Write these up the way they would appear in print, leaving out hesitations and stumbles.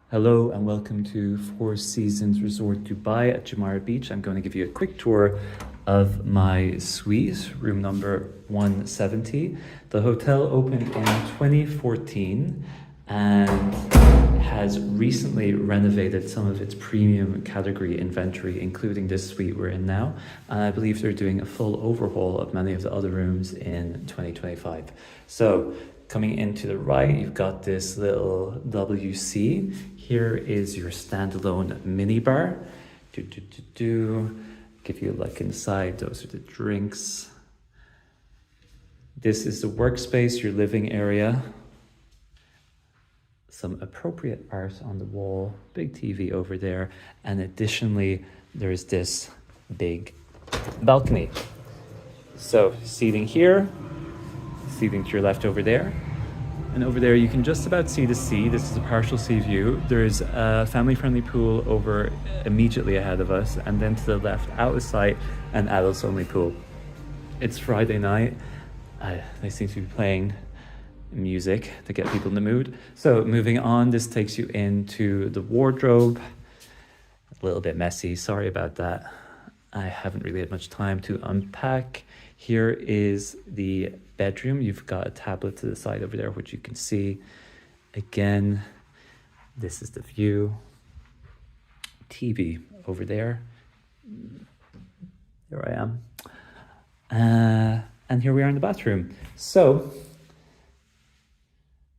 Hello and welcome to Four Seasons Resort Dubai at Jumeirah Beach. I'm going to give you a quick tour of my suite, room number 170. The hotel opened in 2014 and has recently renovated some of its premium category inventory, including this suite we're in now. And I believe they're doing a full overhaul of many of the other rooms in 2025. So coming into the right, you've got this little WC. Here is your standalone minibar. Give you a look inside. Those are the drinks. This is the workspace, your living area. Some appropriate art on the wall, big TV over there. And additionally, there's this big balcony. So seating here, seating to your left over there. And over there, you can just about see the sea. This is a partial sea view. There's a family-friendly pool over immediately ahead of us. And then to the left, out of sight, an adults-only pool. It's Friday night. They seem to be playing music to get people in the mood. So moving on, this takes you into the wardrobe. A little bit messy, sorry about that. I haven't really had much time to unpack. Here is the bedroom. You've got a tablet to the side over there, which you can see. Again, this is the view. TV over there. There I am. And here we are in the bathroom. So,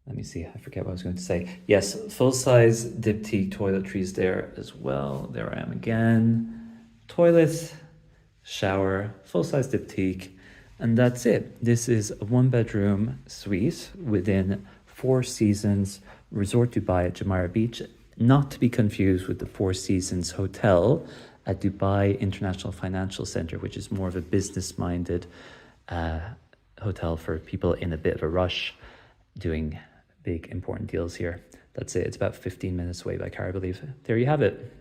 let me see, I forget what I was going to say. Yes, full-size diptyque toiletries there as well. There I am again. Toilet, shower, full-size diptyque, and that's it. This is a one-bedroom suite within Four Seasons Resort Dubai at Jumeirah Beach, not to be confused with the Four Seasons Hotel at Dubai International Financial Center, which is more of a business-minded hotel for people in a bit of a rush doing big important deals here. That's it. It's about 15 minutes away by car, I believe. There you have it.